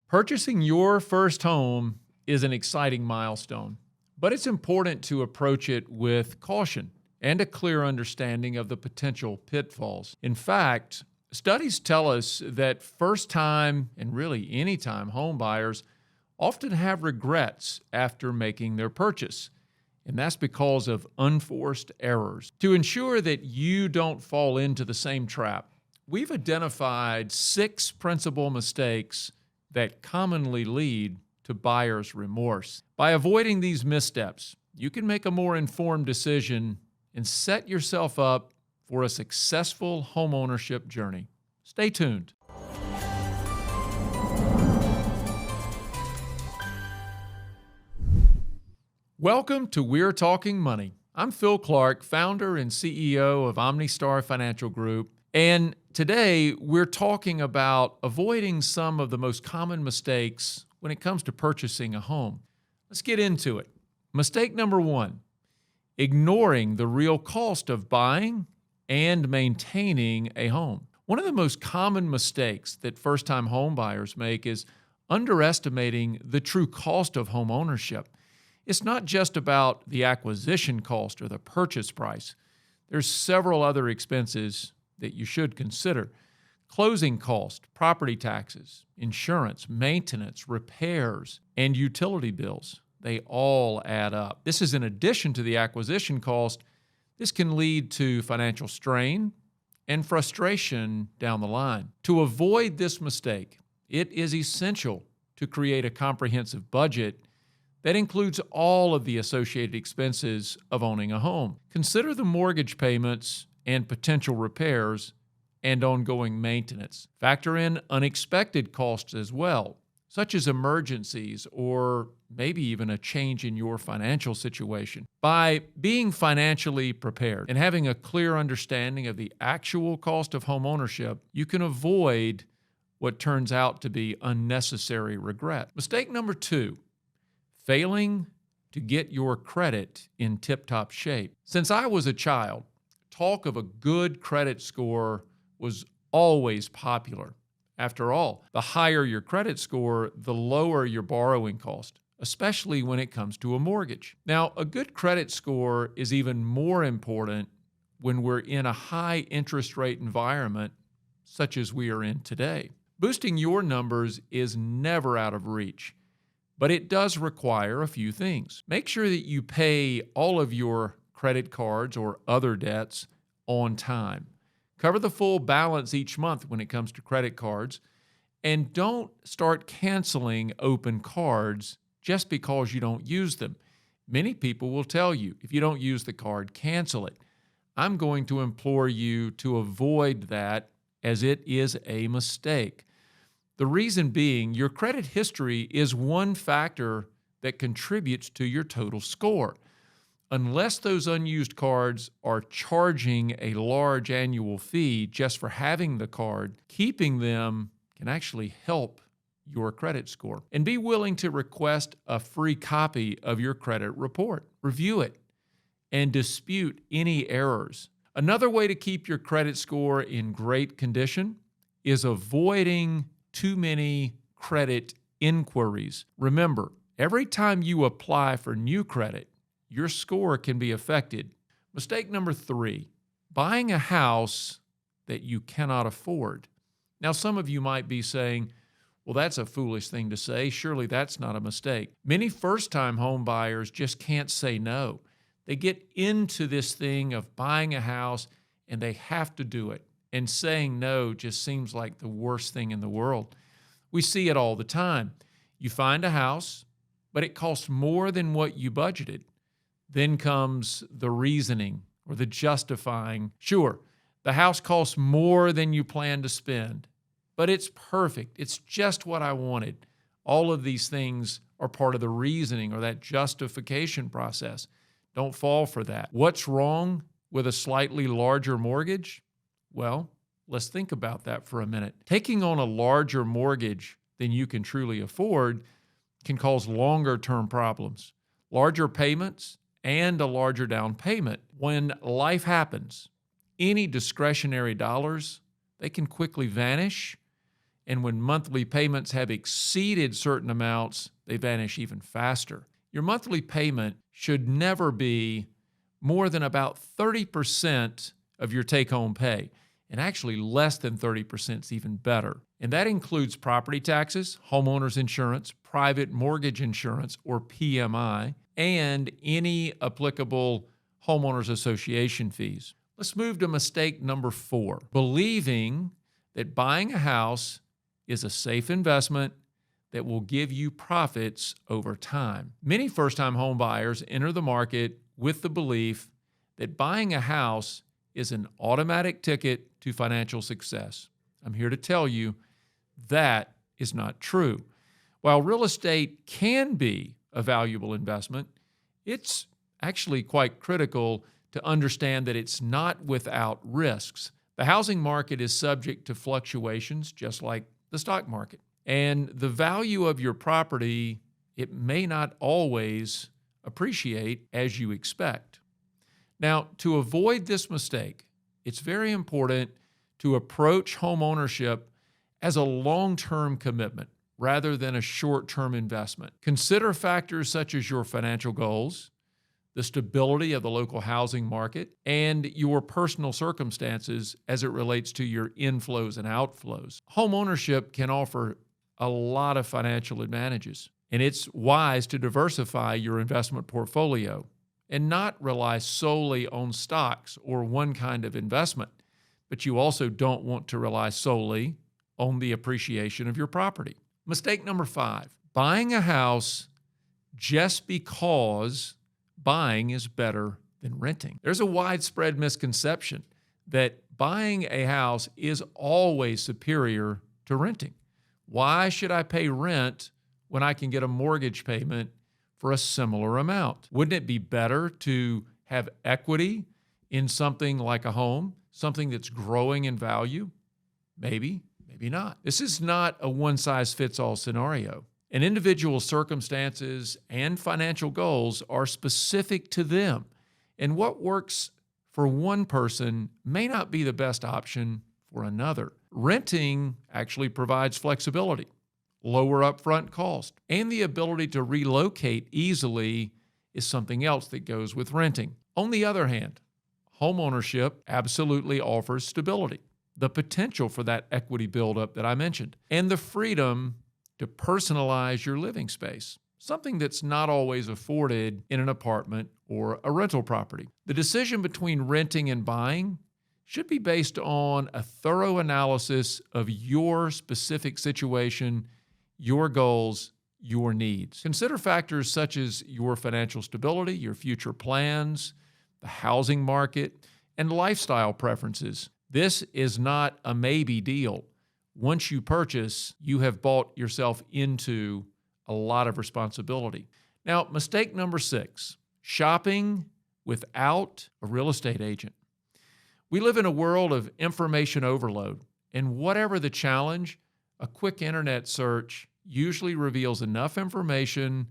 Purchasing your first home is an exciting milestone, but it's important to approach it with caution and a clear understanding of the potential pitfalls. In fact, studies tell us that first-time and really anytime home buyers often have regrets after making their purchase, and that's because of unforced errors. To ensure that you don't fall into the same trap, we've identified 6 principal mistakes that commonly lead to buyer's remorse. By avoiding these missteps, you can make a more informed decision and set yourself up for a successful homeownership journey. Stay tuned. Welcome to We're Talking Money. I'm Phil Clark, founder and CEO of OmniStar Financial Group, and today we're talking about avoiding some of the most common mistakes when it comes to purchasing a home. Let's get into it. Mistake number 1, ignoring the real cost of buying and maintaining a home. One of the most common mistakes that first-time home buyers make is underestimating the true cost of home ownership. It's not just about the acquisition cost or the purchase price. There's several other expenses that you should consider. Closing cost, property taxes, insurance, maintenance, repairs, and utility bills. They all add up. This is in addition to the acquisition cost. This can lead to financial strain and frustration down the line. To avoid this mistake, it is essential to create a comprehensive budget that includes all of the associated expenses of owning a home. Consider the mortgage payments and potential repairs and ongoing maintenance. Factor in unexpected costs as well, such as emergencies or maybe even a change in your financial situation. By being financially prepared and having a clear understanding of the actual cost of home ownership, you can avoid what turns out to be unnecessary regret. Mistake number 2, failing to get your credit in tip-top shape. Since I was a child, talk of a good credit score was always popular. After all, the higher your credit score, the lower your borrowing cost, especially when it comes to a mortgage. Now, a good credit score is even more important when we're in a high interest rate environment such as we are in today. Boosting your numbers is never out of reach, but it does require a few things. Make sure that you pay all of your credit cards or other debts on time. Cover the full balance each month when it comes to credit cards, and don't start canceling open cards just because you don't use them. Many people will tell you, if you don't use the card, cancel it. I'm going to implore you to avoid that, as it is a mistake. The reason being, your credit history is one factor that contributes to your total score. Unless those unused cards are charging a large annual fee just for having the card, keeping them can actually help your credit score. And be willing to request a free copy of your credit report. Review it and dispute any errors. Another way to keep your credit score in great condition is avoiding too many credit inquiries. Remember, every time you apply for new credit, your score can be affected. Mistake number 3, buying a house that you cannot afford. Now, some of you might be saying, well, that's a foolish thing to say. Surely that's not a mistake. Many first-time home buyers just can't say no. They get into this thing of buying a house and they have to do it. And saying no just seems like the worst thing in the world. We see it all the time. You find a house, but it costs more than what you budgeted. Then comes the reasoning or the justifying. Sure, the house costs more than you planned to spend, but it's perfect. It's just what I wanted. All of these things are part of the reasoning or that justification process. Don't fall for that. What's wrong with a slightly larger mortgage? Well, let's think about that for a minute. Taking on a larger mortgage than you can truly afford can cause longer-term problems, larger payments, and a larger down payment. When life happens, any discretionary dollars, they can quickly vanish, And when monthly payments have exceeded certain amounts, they vanish even faster. Your monthly payment should never be more than about 30% of your take-home pay. And actually less than 30% is even better. And that includes property taxes, homeowners insurance, private mortgage insurance, or PMI, and any applicable homeowners association fees. Let's move to mistake number 4, believing that buying a house is a safe investment that will give you profits over time. Many first-time home buyers enter the market with the belief that buying a house is an automatic ticket to financial success. I'm here to tell you that is not true. While real estate can be a valuable investment, it's actually quite critical to understand that it's not without risks. The housing market is subject to fluctuations, just like the stock market. And the value of your property, it may not always appreciate as you expect. Now, to avoid this mistake, it's very important to approach home ownership as a long-term commitment rather than a short-term investment. Consider factors such as your financial goals, the stability of the local housing market, and your personal circumstances as it relates to your inflows and outflows. Home ownership can offer a lot of financial advantages, and it's wise to diversify your investment portfolio and not rely solely on stocks or one kind of investment, but you also don't want to rely solely on the appreciation of your property. Mistake number 5, buying a house just because buying is better than renting. There's a widespread misconception that buying a house is always superior to renting. Why should I pay rent when I can get a mortgage payment for a similar amount? Wouldn't it be better to have equity in something like a home, something that's growing in value? Maybe, maybe not. This is not a one-size-fits-all scenario. And individual circumstances and financial goals are specific to them. And what works for one person may not be the best option for another. Renting actually provides flexibility, lower upfront cost, and the ability to relocate easily is something else that goes with renting. On the other hand, homeownership absolutely offers stability, the potential for that equity buildup that I mentioned, and the freedom to personalize your living space, something that's not always afforded in an apartment or a rental property. The decision between renting and buying should be based on a thorough analysis of your specific situation, your goals, your needs. Consider factors such as your financial stability, your future plans, the housing market, and lifestyle preferences. This is not a maybe deal. Once you purchase, you have bought yourself into a lot of responsibility. Now, mistake number 6, shopping without a real estate agent. We live in a world of information overload, and whatever the challenge, a quick internet search usually reveals enough information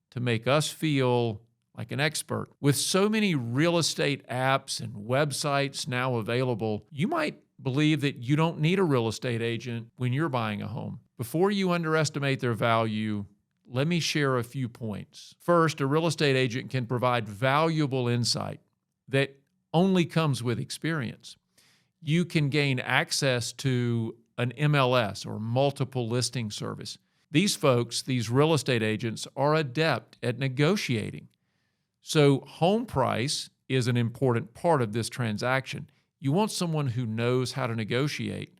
to make us feel like an expert. With so many real estate apps and websites now available, you might believe that you don't need a real estate agent when you're buying a home. Before you underestimate their value, let me share a few points. First, a real estate agent can provide valuable insight that only comes with experience. You can gain access to an MLS or multiple listing service. These folks, these real estate agents, are adept at negotiating. So home price is an important part of this transaction. You want someone who knows how to negotiate.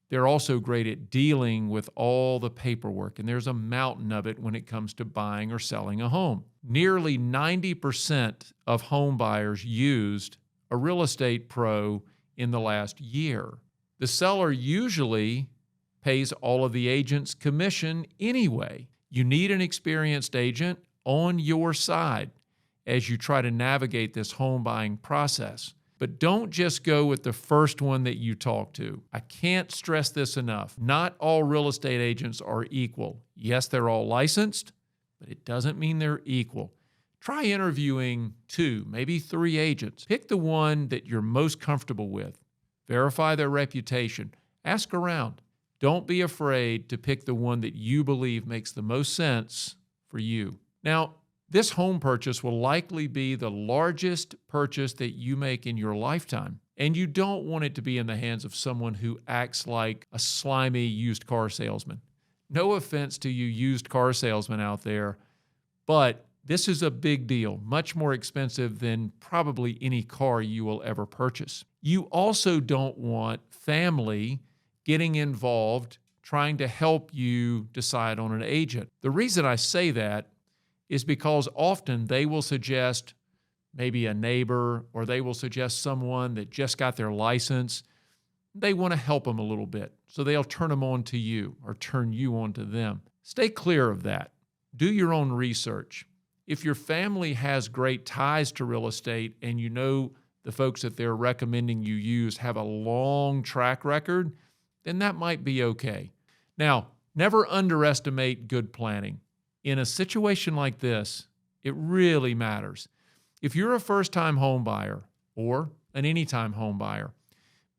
They're also great at dealing with all the paperwork, and there's a mountain of it when it comes to buying or selling a home. Nearly 90% of home buyers used a real estate pro in the last year. The seller usually pays all of the agent's commission anyway. You need an experienced agent on your side as you try to navigate this home buying process. But don't just go with the first one that you talk to. I can't stress this enough. Not all real estate agents are equal. Yes, they're all licensed, but it doesn't mean they're equal. Try interviewing 2, maybe 3 agents. Pick the one that you're most comfortable with. Verify their reputation. Ask around. Don't be afraid to pick the one that you believe makes the most sense for you. Now, this home purchase will likely be the largest purchase that you make in your lifetime, and you don't want it to be in the hands of someone who acts like a slimy used car salesman. No offense to you used car salesmen out there, but this is a big deal, much more expensive than probably any car you will ever purchase. You also don't want family getting involved trying to help you decide on an agent. The reason I say that is because often they will suggest maybe a neighbor, or they will suggest someone that just got their license. They want to help them a little bit, so they'll turn them on to you or turn you on to them. Stay clear of that. Do your own research. If your family has great ties to real estate and you know the folks that they're recommending you use have a long track record, then that might be okay. Now, never underestimate good planning. In a situation like this, it really matters. If you're a first-time home buyer or an anytime home buyer,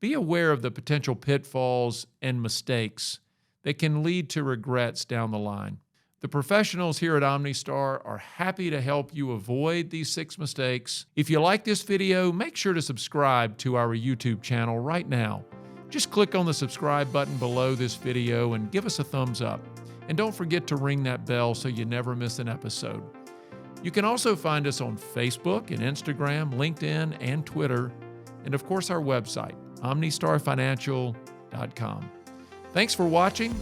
be aware of the potential pitfalls and mistakes that can lead to regrets down the line. The professionals here at OmniStar are happy to help you avoid these 6 mistakes. If you like this video, make sure to subscribe to our YouTube channel right now. Just click on the subscribe button below this video and give us a thumbs up. And don't forget to ring that bell so you never miss an episode. You can also find us on Facebook and Instagram, LinkedIn, and Twitter, and of course our website, omnistarfinancial.com. Thanks for watching.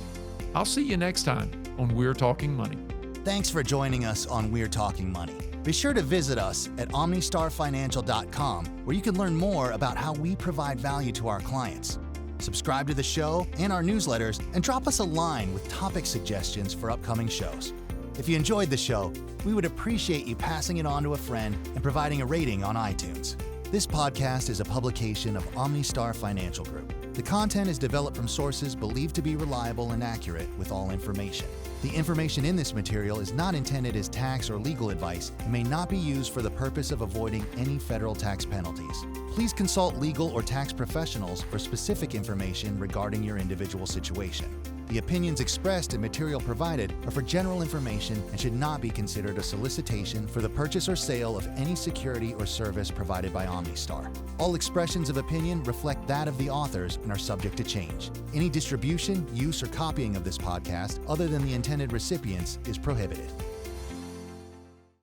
I'll see you next time on We're Talking Money. Thanks for joining us on We're Talking Money. Be sure to visit us at omnistarfinancial.com, where you can learn more about how we provide value to our clients. Subscribe to the show and our newsletters, and drop us a line with topic suggestions for upcoming shows. If you enjoyed the show, we would appreciate you passing it on to a friend and providing a rating on iTunes. This podcast is a publication of OmniStar Financial Group. The content is developed from sources believed to be reliable and accurate with all information. The information in this material is not intended as tax or legal advice and may not be used for the purpose of avoiding any federal tax penalties. Please consult legal or tax professionals for specific information regarding your individual situation. The opinions expressed and material provided are for general information and should not be considered a solicitation for the purchase or sale of any security or service provided by OmniStar. All expressions of opinion reflect that of the authors and are subject to change. Any distribution, use, or copying of this podcast, other than the intended recipients, is prohibited.